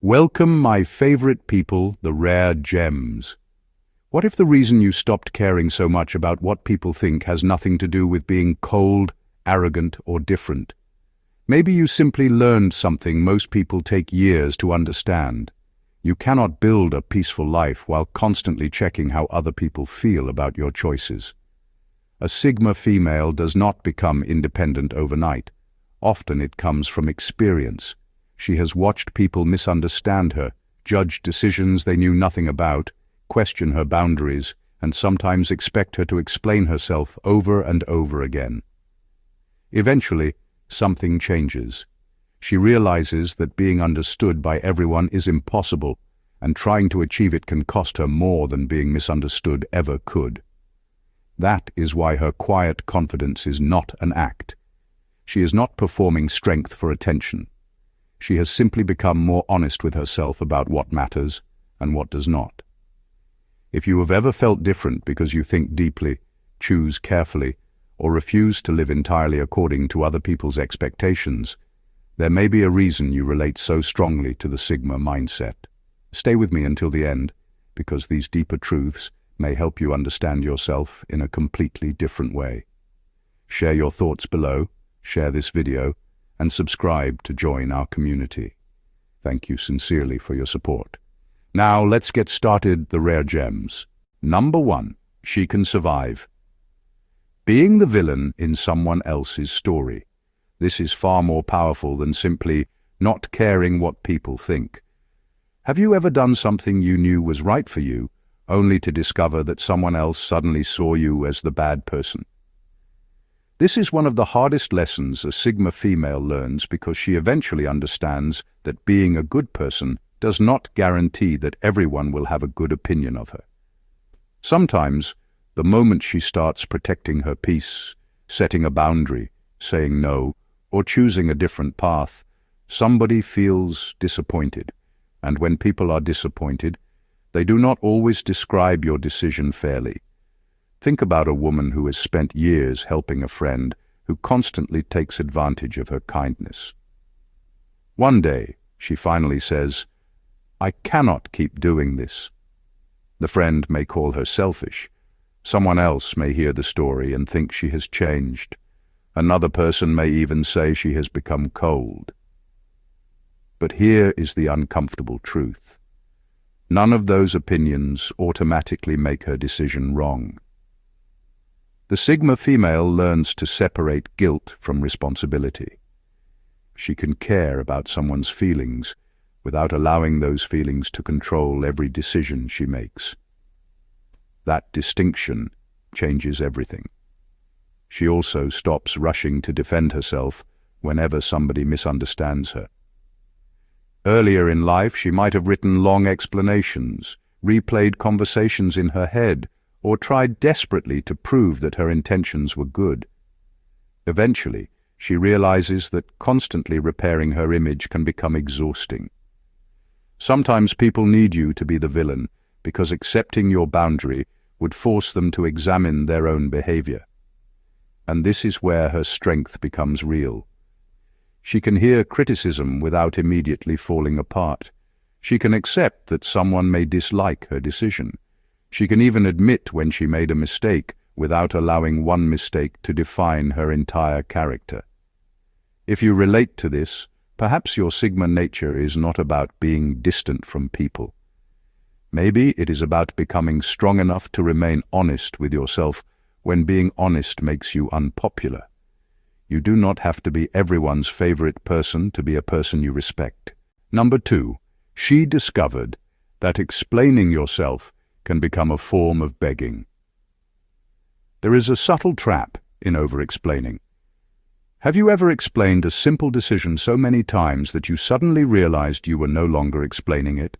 Welcome, my favorite people, the rare gems. What if the reason you stopped caring so much about what people think has nothing to do with being cold, arrogant, or different? Maybe you simply learned something most people take years to understand. You cannot build a peaceful life while constantly checking how other people feel about your choices. A Sigma female does not become independent overnight. Often it comes from experience. She has watched people misunderstand her, judge decisions they knew nothing about, question her boundaries, and sometimes expect her to explain herself over and over again. Eventually, something changes. She realizes that being understood by everyone is impossible, and trying to achieve it can cost her more than being misunderstood ever could. That is why her quiet confidence is not an act. She is not performing strength for attention. She has simply become more honest with herself about what matters and what does not. If you have ever felt different because you think deeply, choose carefully, or refuse to live entirely according to other people's expectations, there may be a reason you relate so strongly to the Sigma mindset. Stay with me until the end, because these deeper truths may help you understand yourself in a completely different way. Share your thoughts below, share this video, and subscribe to join our community. Thank you sincerely for your support. Now let's get started. The rare gems. Number 1. She can survive. Being the villain in someone else's story. This is far more powerful than simply not caring what people think. Have you ever done something you knew was right for you, only to discover that someone else suddenly saw you as the bad person? This is one of the hardest lessons a Sigma female learns, because she eventually understands that being a good person does not guarantee that everyone will have a good opinion of her. Sometimes, the moment she starts protecting her peace, setting a boundary, saying no, or choosing a different path, somebody feels disappointed. And when people are disappointed, they do not always describe your decision fairly. Think about a woman who has spent years helping a friend who constantly takes advantage of her kindness. One day, she finally says, "I cannot keep doing this." The friend may call her selfish. Someone else may hear the story and think she has changed. Another person may even say she has become cold. But here is the uncomfortable truth. None of those opinions automatically make her decision wrong. The Sigma female learns to separate guilt from responsibility. She can care about someone's feelings without allowing those feelings to control every decision she makes. That distinction changes everything. She also stops rushing to defend herself whenever somebody misunderstands her. Earlier in life, she might have written long explanations, replayed conversations in her head, or tried desperately to prove that her intentions were good. Eventually, she realizes that constantly repairing her image can become exhausting. Sometimes people need you to be the villain, because accepting your boundary would force them to examine their own behavior. And this is where her strength becomes real. She can hear criticism without immediately falling apart. She can accept that someone may dislike her decision. She can even admit when she made a mistake without allowing one mistake to define her entire character. If you relate to this, perhaps your Sigma nature is not about being distant from people. Maybe it is about becoming strong enough to remain honest with yourself when being honest makes you unpopular. You do not have to be everyone's favorite person to be a person you respect. Number 2, she discovered that explaining yourself can become a form of begging. There is a subtle trap in over-explaining. Have you ever explained a simple decision so many times that you suddenly realized you were no longer explaining it?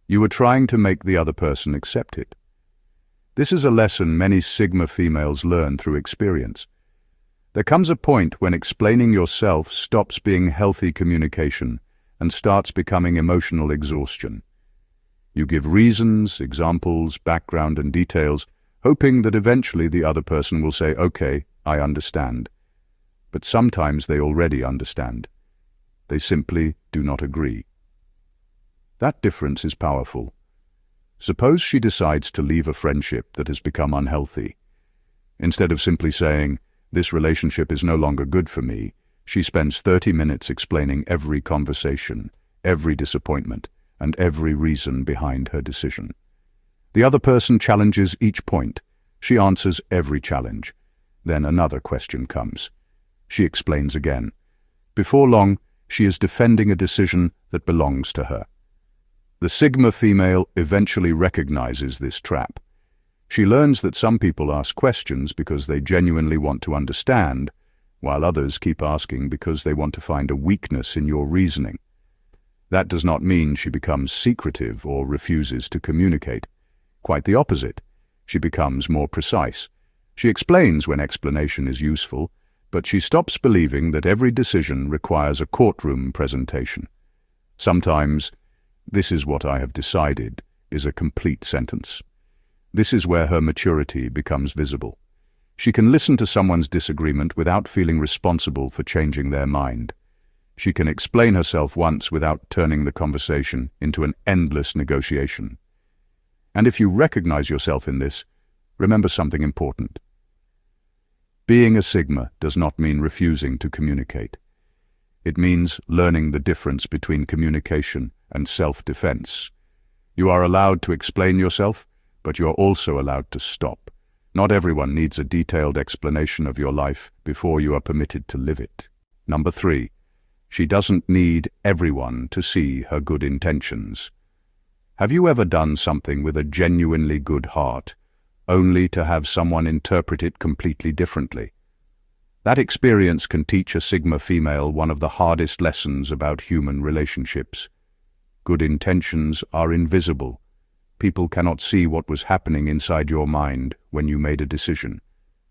You were trying to make the other person accept it. This is a lesson many Sigma females learn through experience. There comes a point when explaining yourself stops being healthy communication and starts becoming emotional exhaustion. You give reasons, examples, background, and details, hoping that eventually the other person will say, "Okay, I understand." But sometimes they already understand. They simply do not agree. That difference is powerful. Suppose she decides to leave a friendship that has become unhealthy. Instead of simply saying, "This relationship is no longer good for me," she spends 30 minutes explaining every conversation, every disappointment, and every reason behind her decision. The other person challenges each point. She answers every challenge. Then another question comes. She explains again. Before long, she is defending a decision that belongs to her. The Sigma female eventually recognizes this trap. She learns that some people ask questions because they genuinely want to understand, while others keep asking because they want to find a weakness in your reasoning. That does not mean she becomes secretive or refuses to communicate. Quite the opposite. She becomes more precise. She explains when explanation is useful, but she stops believing that every decision requires a courtroom presentation. Sometimes, "This is what I have decided," is a complete sentence. This is where her maturity becomes visible. She can listen to someone's disagreement without feeling responsible for changing their mind. She can explain herself once without turning the conversation into an endless negotiation. And if you recognize yourself in this, remember something important. Being a Sigma does not mean refusing to communicate. It means learning the difference between communication and self-defense. You are allowed to explain yourself, but you are also allowed to stop. Not everyone needs a detailed explanation of your life before you are permitted to live it. Number 3, she doesn't need everyone to see her good intentions. Have you ever done something with a genuinely good heart, only to have someone interpret it completely differently? That experience can teach a Sigma female one of the hardest lessons about human relationships. Good intentions are invisible. People cannot see what was happening inside your mind when you made a decision.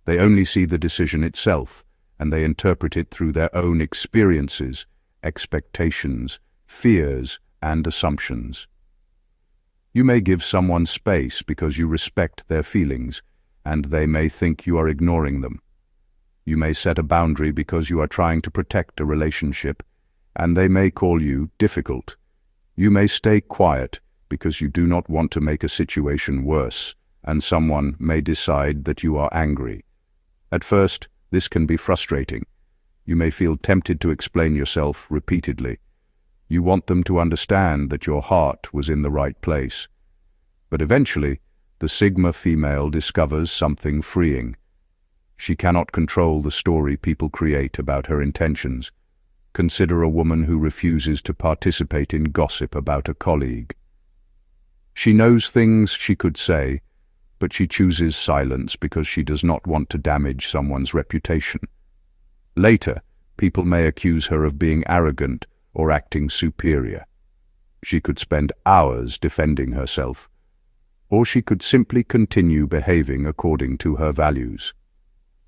They only see the decision itself, and they interpret it through their own experiences, expectations, fears, and assumptions. You may give someone space because you respect their feelings, and they may think you are ignoring them. You may set a boundary because you are trying to protect a relationship, and they may call you difficult. You may stay quiet because you do not want to make a situation worse, and someone may decide that you are angry. At first, this can be frustrating. You may feel tempted to explain yourself repeatedly. You want them to understand that your heart was in the right place. But eventually, the Sigma female discovers something freeing. She cannot control the story people create about her intentions. Consider a woman who refuses to participate in gossip about a colleague. She knows things she could say, but she chooses silence because she does not want to damage someone's reputation. Later, people may accuse her of being arrogant or acting superior. She could spend hours defending herself, or she could simply continue behaving according to her values.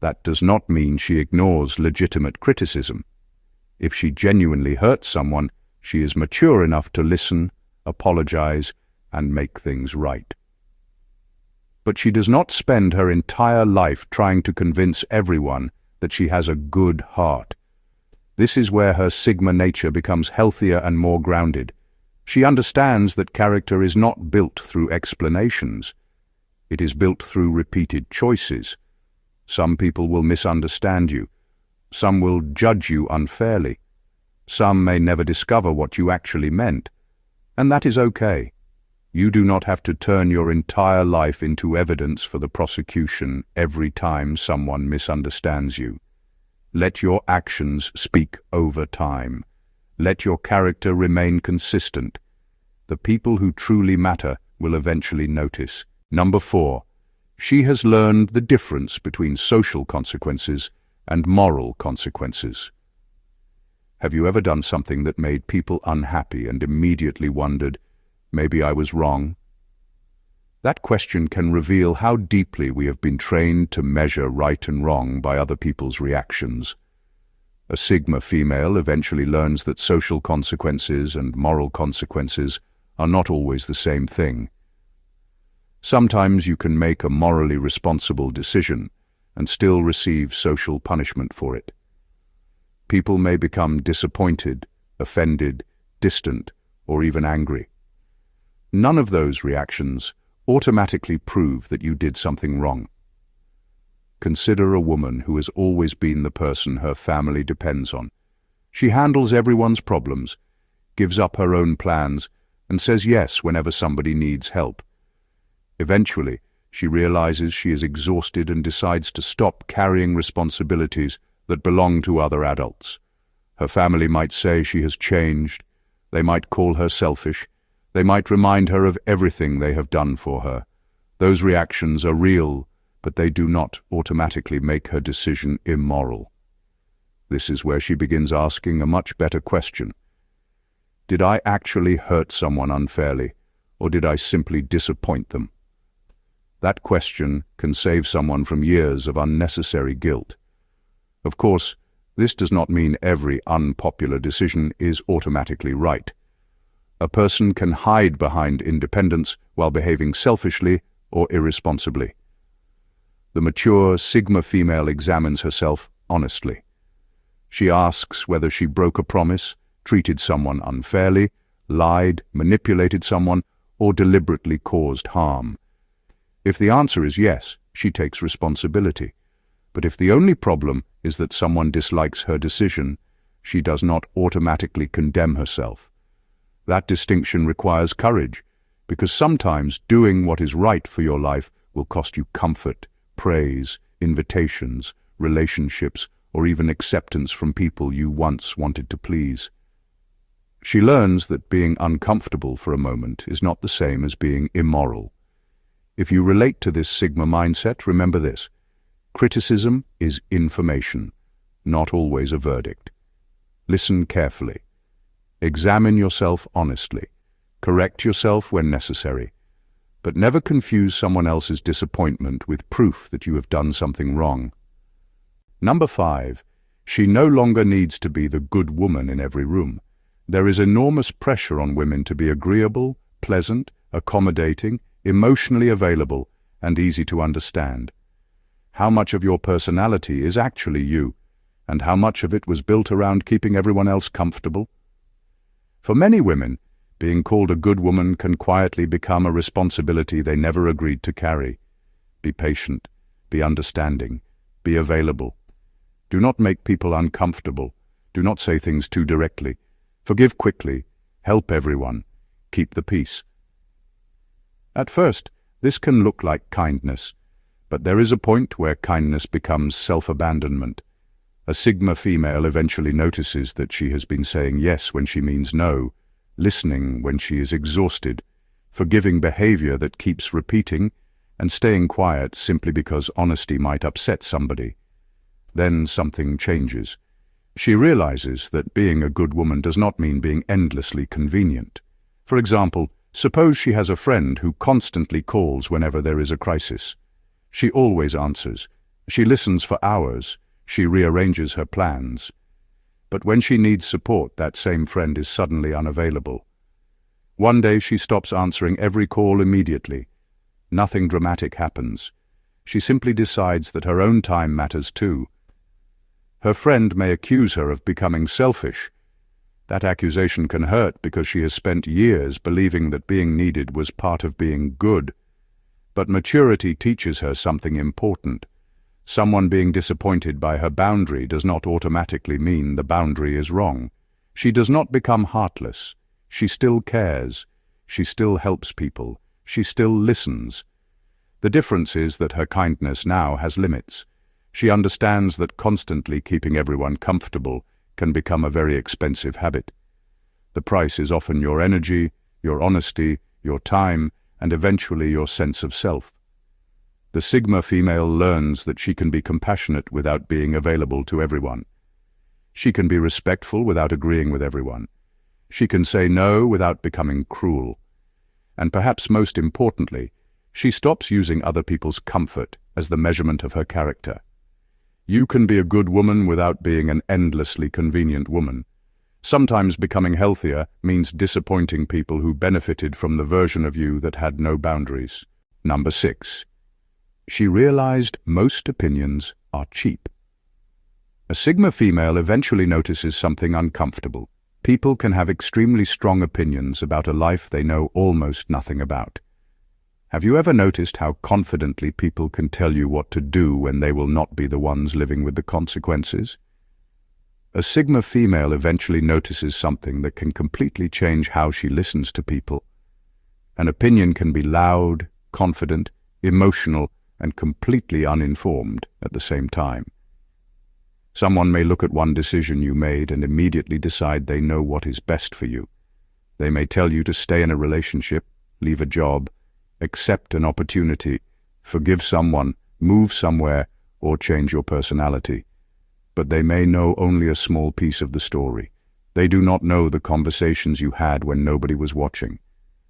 That does not mean she ignores legitimate criticism. If she genuinely hurts someone, she is mature enough to listen, apologize, and make things right. But she does not spend her entire life trying to convince everyone that she has a good heart. This is where her Sigma nature becomes healthier and more grounded. She understands that character is not built through explanations. It is built through repeated choices. Some people will misunderstand you. Some will judge you unfairly. Some may never discover what you actually meant. And that is okay. You do not have to turn your entire life into evidence for the prosecution every time someone misunderstands you. Let your actions speak over time. Let your character remain consistent. The people who truly matter will eventually notice. Number 4, she has learned the difference between social consequences and moral consequences. Have you ever done something that made people unhappy and immediately wondered, "Maybe I was wrong"? That question can reveal how deeply we have been trained to measure right and wrong by other people's reactions. A Sigma female eventually learns that social consequences and moral consequences are not always the same thing. Sometimes you can make a morally responsible decision and still receive social punishment for it. People may become disappointed, offended, distant, or even angry. None of those reactions automatically prove that you did something wrong. Consider a woman who has always been the person her family depends on. She handles everyone's problems, gives up her own plans, and says yes whenever somebody needs help. Eventually, she realizes she is exhausted and decides to stop carrying responsibilities that belong to other adults. Her family might say she has changed. They might call her selfish. They might remind her of everything they have done for her. Those reactions are real, but they do not automatically make her decision immoral. This is where she begins asking a much better question. Did I actually hurt someone unfairly, or did I simply disappoint them? That question can save someone from years of unnecessary guilt. Of course, this does not mean every unpopular decision is automatically right. A person can hide behind independence while behaving selfishly or irresponsibly. The mature Sigma female examines herself honestly. She asks whether she broke a promise, treated someone unfairly, lied, manipulated someone, or deliberately caused harm. If the answer is yes, she takes responsibility. But if the only problem is that someone dislikes her decision, she does not automatically condemn herself. That distinction requires courage, because sometimes doing what is right for your life will cost you comfort, praise, invitations, relationships, or even acceptance from people you once wanted to please. She learns that being uncomfortable for a moment is not the same as being immoral. If you relate to this Sigma mindset, remember this: criticism is information, not always a verdict. Listen carefully. Examine yourself honestly. Correct yourself when necessary. But never confuse someone else's disappointment with proof that you have done something wrong. Number 5. She no longer needs to be the good woman in every room. There is enormous pressure on women to be agreeable, pleasant, accommodating, emotionally available, and easy to understand. How much of your personality is actually you, and how much of it was built around keeping everyone else comfortable? For many women, being called a good woman can quietly become a responsibility they never agreed to carry. Be patient, be understanding, be available. Do not make people uncomfortable. Do not say things too directly. Forgive quickly. Help everyone. Keep the peace. At first, this can look like kindness, but there is a point where kindness becomes self-abandonment. A Sigma female eventually notices that she has been saying yes when she means no, listening when she is exhausted, forgiving behavior that keeps repeating, and staying quiet simply because honesty might upset somebody. Then something changes. She realizes that being a good woman does not mean being endlessly convenient. For example, suppose she has a friend who constantly calls whenever there is a crisis. She always answers. She listens for hours. She rearranges her plans. But when she needs support, that same friend is suddenly unavailable. One day she stops answering every call immediately. Nothing dramatic happens. She simply decides that her own time matters too. Her friend may accuse her of becoming selfish. That accusation can hurt because she has spent years believing that being needed was part of being good. But maturity teaches her something important. Someone being disappointed by her boundary does not automatically mean the boundary is wrong. She does not become heartless. She still cares. She still helps people. She still listens. The difference is that her kindness now has limits. She understands that constantly keeping everyone comfortable can become a very expensive habit. The price is often your energy, your honesty, your time, and eventually your sense of self. The Sigma female learns that she can be compassionate without being available to everyone. She can be respectful without agreeing with everyone. She can say no without becoming cruel. And perhaps most importantly, she stops using other people's comfort as the measurement of her character. You can be a good woman without being an endlessly convenient woman. Sometimes becoming healthier means disappointing people who benefited from the version of you that had no boundaries. Number 6. She realized most opinions are cheap. A Sigma female eventually notices something uncomfortable. People can have extremely strong opinions about a life they know almost nothing about. Have you ever noticed how confidently people can tell you what to do when they will not be the ones living with the consequences? A Sigma female eventually notices something that can completely change how she listens to people. An opinion can be loud, confident, emotional, and completely uninformed at the same time. Someone may look at one decision you made and immediately decide they know what is best for you. They may tell you to stay in a relationship, leave a job, accept an opportunity, forgive someone, move somewhere, or change your personality. But they may know only a small piece of the story. They do not know the conversations you had when nobody was watching.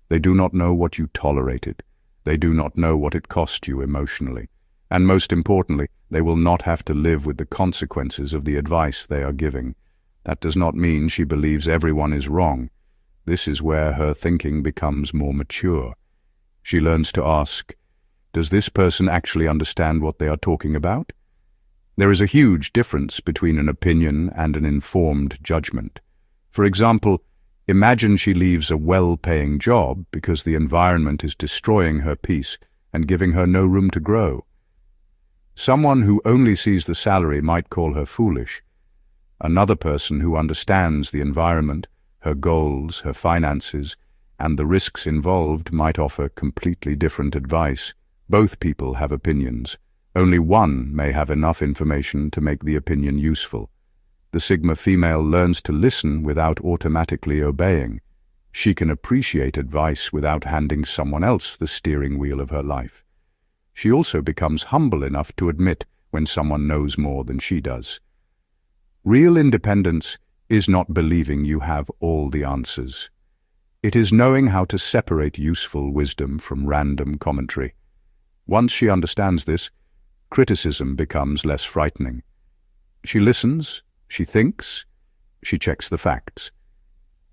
They do not know what you tolerated. They do not know what it cost you emotionally. And most importantly, they will not have to live with the consequences of the advice they are giving. That does not mean she believes everyone is wrong. This is where her thinking becomes more mature. She learns to ask, does this person actually understand what they are talking about? There is a huge difference between an opinion and an informed judgment. For example, imagine she leaves a well-paying job because the environment is destroying her peace and giving her no room to grow. Someone who only sees the salary might call her foolish. Another person who understands the environment, her goals, her finances, and the risks involved might offer completely different advice. Both people have opinions. Only one may have enough information to make the opinion useful. The Sigma female learns to listen without automatically obeying. She can appreciate advice without handing someone else the steering wheel of her life. She also becomes humble enough to admit when someone knows more than she does. Real independence is not believing you have all the answers. It is knowing how to separate useful wisdom from random commentary. Once she understands this, criticism becomes less frightening. She listens, she thinks, she checks the facts.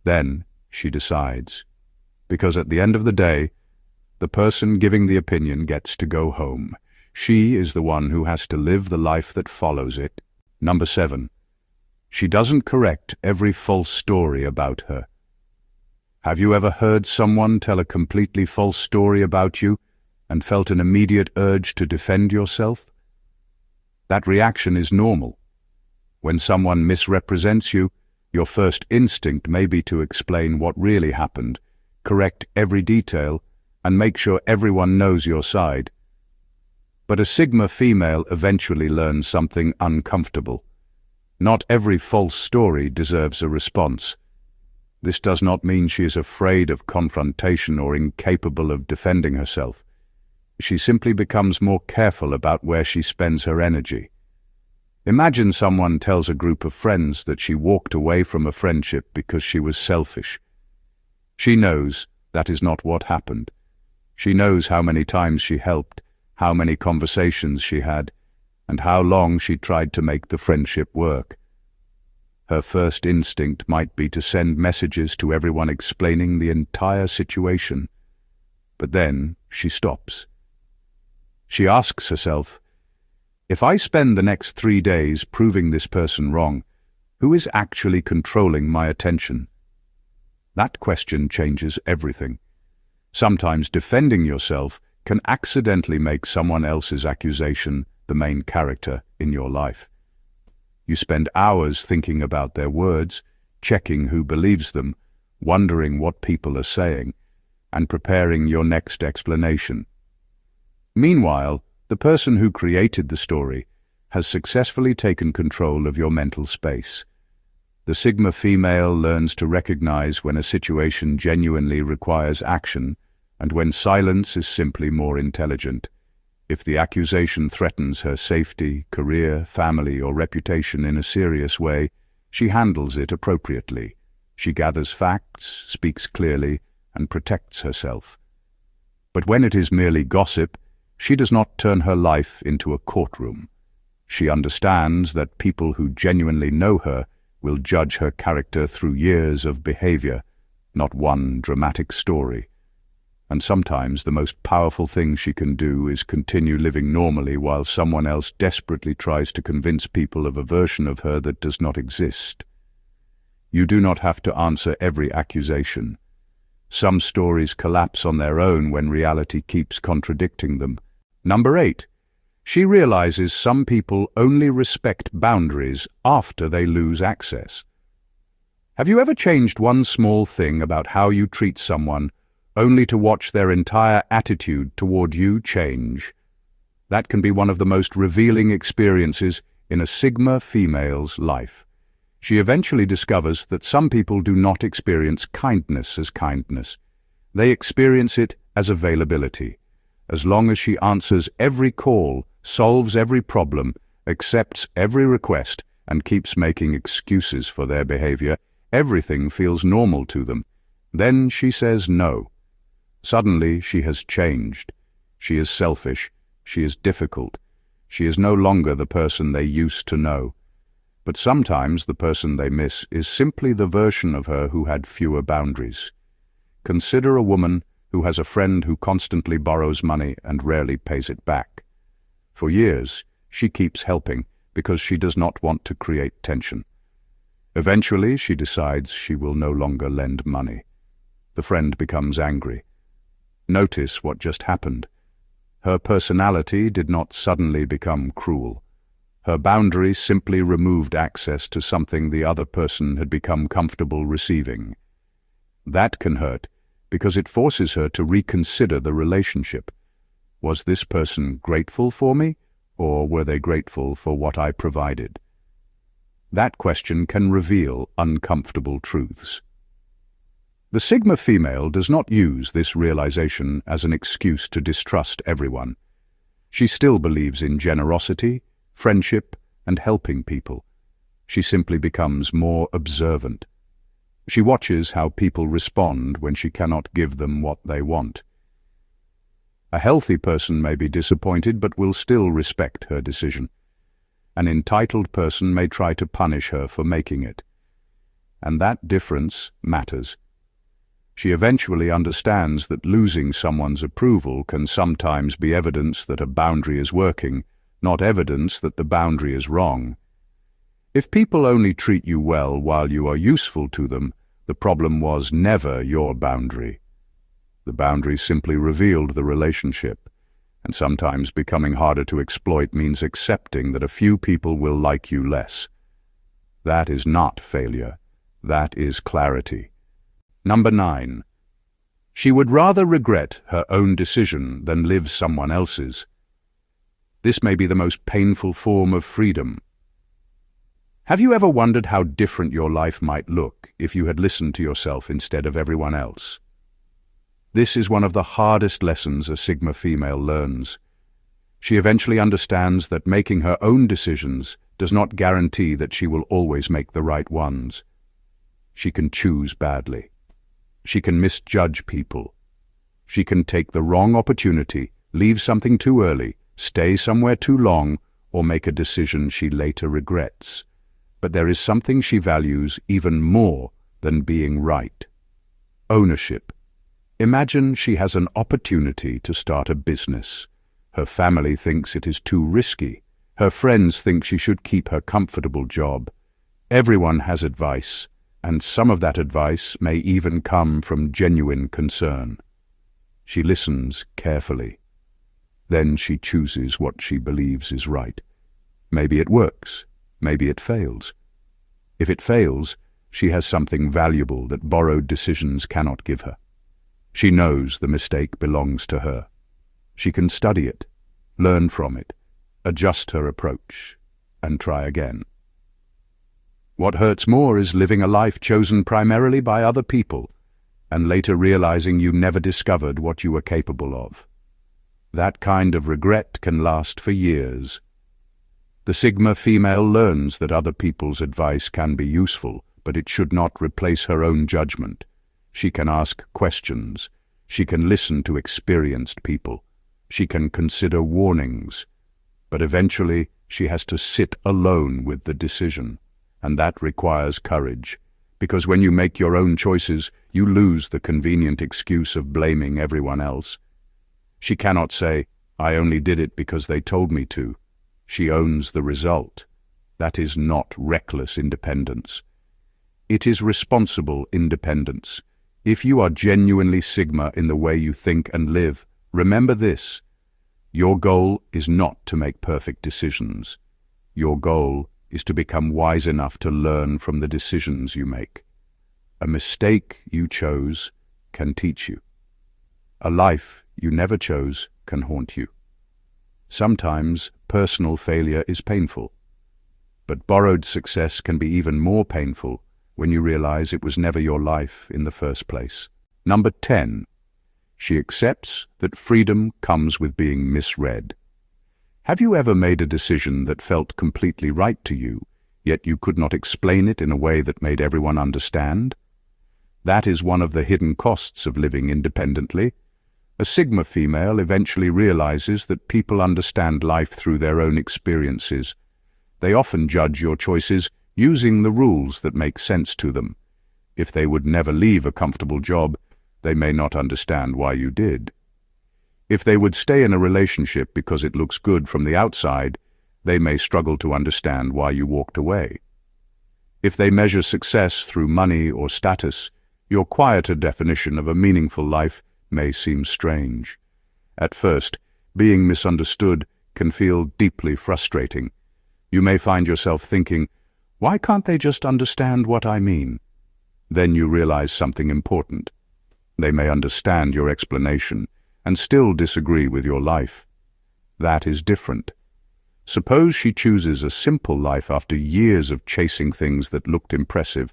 Then she decides. Because at the end of the day, the person giving the opinion gets to go home. She is the one who has to live the life that follows it. Number 7. She doesn't correct every false story about her. Have you ever heard someone tell a completely false story about you and felt an immediate urge to defend yourself? That reaction is normal. When someone misrepresents you, your first instinct may be to explain what really happened, correct every detail, and make sure everyone knows your side. But a Sigma female eventually learns something uncomfortable. Not every false story deserves a response. This does not mean she is afraid of confrontation or incapable of defending herself. She simply becomes more careful about where she spends her energy. Imagine someone tells a group of friends that she walked away from a friendship because she was selfish. She knows that is not what happened. She knows how many times she helped, how many conversations she had, and how long she tried to make the friendship work. Her first instinct might be to send messages to everyone explaining the entire situation. But then she stops. She asks herself, if I spend the next 3 days proving this person wrong, who is actually controlling my attention? That question changes everything. Sometimes defending yourself can accidentally make someone else's accusation the main character in your life. You spend hours thinking about their words, checking who believes them, wondering what people are saying, and preparing your next explanation. Meanwhile, the person who created the story has successfully taken control of your mental space. The Sigma female learns to recognize when a situation genuinely requires action and when silence is simply more intelligent. If the accusation threatens her safety, career, family, or reputation in a serious way, she handles it appropriately. She gathers facts, speaks clearly, and protects herself. But when it is merely gossip, she does not turn her life into a courtroom. She understands that people who genuinely know her will judge her character through years of behavior, not one dramatic story. And sometimes the most powerful thing she can do is continue living normally while someone else desperately tries to convince people of a version of her that does not exist. You do not have to answer every accusation. Some stories collapse on their own when reality keeps contradicting them. Number 8. She realizes some people only respect boundaries after they lose access. Have you ever changed one small thing about how you treat someone only to watch their entire attitude toward you change? That can be one of the most revealing experiences in a Sigma female's life. She eventually discovers that some people do not experience kindness as kindness. They experience it as availability. As long as she answers every call, solves every problem, accepts every request, and keeps making excuses for their behavior, everything feels normal to them. Then she says no. Suddenly she has changed. She is selfish. She is difficult. She is no longer the person they used to know. But sometimes the person they miss is simply the version of her who had fewer boundaries. Consider a woman who has a friend who constantly borrows money and rarely pays it back. For years, she keeps helping because she does not want to create tension. Eventually, she decides she will no longer lend money. The friend becomes angry. Notice what just happened. Her personality did not suddenly become cruel. Her boundary simply removed access to something the other person had become comfortable receiving. That can hurt because it forces her to reconsider the relationship. Was this person grateful for me, or were they grateful for what I provided? That question can reveal uncomfortable truths. The Sigma female does not use this realization as an excuse to distrust everyone. She still believes in generosity, friendship, and helping people. She simply becomes more observant. She watches how people respond when she cannot give them what they want. A healthy person may be disappointed but will still respect her decision. An entitled person may try to punish her for making it. And that difference matters. She eventually understands that losing someone's approval can sometimes be evidence that a boundary is working, not evidence that the boundary is wrong. If people only treat you well while you are useful to them, the problem was never your boundary. The boundary simply revealed the relationship, and sometimes becoming harder to exploit means accepting that a few people will like you less. That is not failure. That is clarity. Number 9. She would rather regret her own decision than live someone else's. This may be the most painful form of freedom. Have you ever wondered how different your life might look if you had listened to yourself instead of everyone else? This is one of the hardest lessons a Sigma female learns. She eventually understands that making her own decisions does not guarantee that she will always make the right ones. She can choose badly. She can misjudge people. She can take the wrong opportunity, leave something too early, stay somewhere too long, or make a decision she later regrets. But there is something she values even more than being right: ownership. Imagine she has an opportunity to start a business. Her family thinks it is too risky. Her friends think she should keep her comfortable job. Everyone has advice, and some of that advice may even come from genuine concern. She listens carefully. Then she chooses what she believes is right. Maybe it works, maybe it fails. If it fails, she has something valuable that borrowed decisions cannot give her. She knows the mistake belongs to her. She can study it, learn from it, adjust her approach, and try again. What hurts more is living a life chosen primarily by other people, and later realizing you never discovered what you were capable of. That kind of regret can last for years. The Sigma female learns that other people's advice can be useful, but it should not replace her own judgment. She can ask questions. She can listen to experienced people. She can consider warnings. But eventually, she has to sit alone with the decision, and that requires courage, because when you make your own choices, you lose the convenient excuse of blaming everyone else. She cannot say, "I only did it because they told me to." She owns the result. That is not reckless independence. It is responsible independence. If you are genuinely Sigma in the way you think and live, remember this: your goal is not to make perfect decisions. Your goal is to become wise enough to learn from the decisions you make. A mistake you chose can teach you. A life you never chose can haunt you. Sometimes personal failure is painful, but borrowed success can be even more painful when you realize it was never your life in the first place. Number 10. She accepts that freedom comes with being misread. Have you ever made a decision that felt completely right to you, yet you could not explain it in a way that made everyone understand? That is one of the hidden costs of living independently. A Sigma female eventually realizes that people understand life through their own experiences. They often judge your choices using the rules that make sense to them. If they would never leave a comfortable job, they may not understand why you did. If they would stay in a relationship because it looks good from the outside, they may struggle to understand why you walked away. If they measure success through money or status, your quieter definition of a meaningful life may seem strange. At first, being misunderstood can feel deeply frustrating. You may find yourself thinking, "Why can't they just understand what I mean?" Then you realize something important. They may understand your explanation and still disagree with your life. That is different. Suppose she chooses a simple life after years of chasing things that looked impressive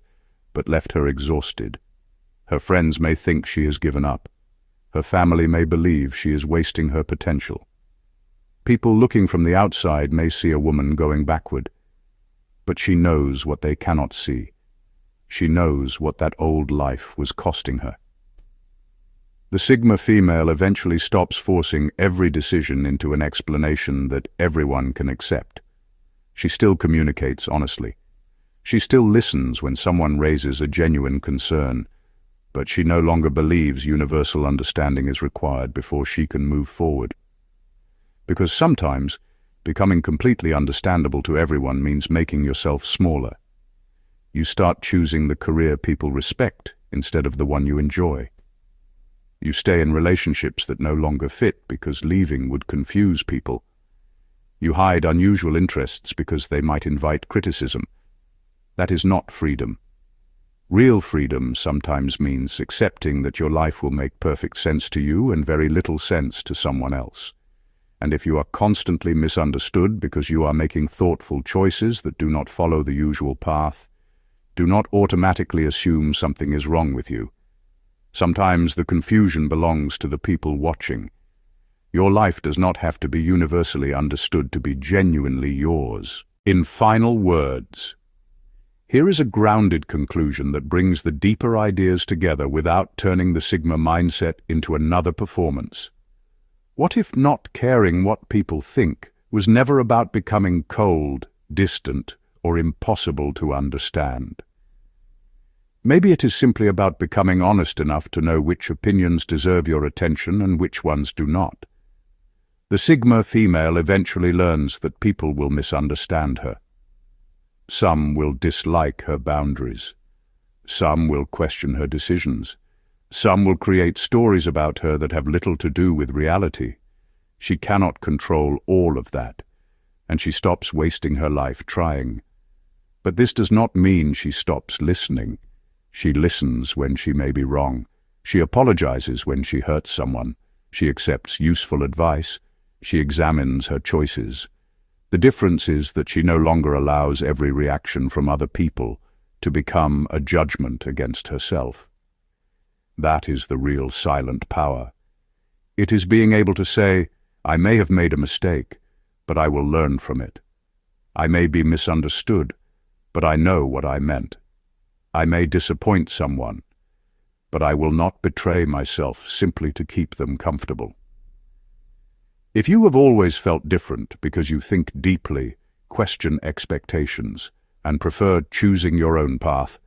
but left her exhausted. Her friends may think she has given up. Her family may believe she is wasting her potential. People looking from the outside may see a woman going backward, but she knows what they cannot see. She knows what that old life was costing her. The Sigma female eventually stops forcing every decision into an explanation that everyone can accept. She still communicates honestly. She still listens when someone raises a genuine concern, but she no longer believes universal understanding is required before she can move forward. Because sometimes, becoming completely understandable to everyone means making yourself smaller. You start choosing the career people respect instead of the one you enjoy. You stay in relationships that no longer fit because leaving would confuse people. You hide unusual interests because they might invite criticism. That is not freedom. Real freedom sometimes means accepting that your life will make perfect sense to you and very little sense to someone else. And if you are constantly misunderstood because you are making thoughtful choices that do not follow the usual path, do not automatically assume something is wrong with you. Sometimes the confusion belongs to the people watching. Your life does not have to be universally understood to be genuinely yours. In final words, here is a grounded conclusion that brings the deeper ideas together without turning the Sigma mindset into another performance. What if not caring what people think was never about becoming cold, distant, or impossible to understand? Maybe it is simply about becoming honest enough to know which opinions deserve your attention and which ones do not. The Sigma female eventually learns that people will misunderstand her. Some will dislike her boundaries. Some will question her decisions. Some will create stories about her that have little to do with reality. She cannot control all of that, and she stops wasting her life trying. But this does not mean she stops listening. She listens when she may be wrong. She apologizes when she hurts someone. She accepts useful advice. She examines her choices. The difference is that she no longer allows every reaction from other people to become a judgment against herself. That is the real silent power. It is being able to say, "I may have made a mistake, but I will learn from it. I may be misunderstood, but I know what I meant. I may disappoint someone, but I will not betray myself simply to keep them comfortable." If you have always felt different because you think deeply, question expectations, and prefer choosing your own path,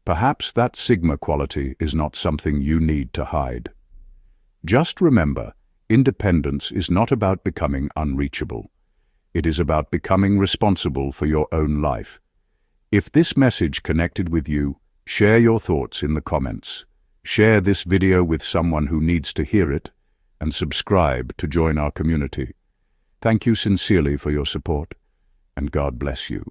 perhaps that Sigma quality is not something you need to hide. Just remember, independence is not about becoming unreachable. It is about becoming responsible for your own life. If this message connected with you, share your thoughts in the comments. Share this video with someone who needs to hear it, and subscribe to join our community. Thank you sincerely for your support, and God bless you.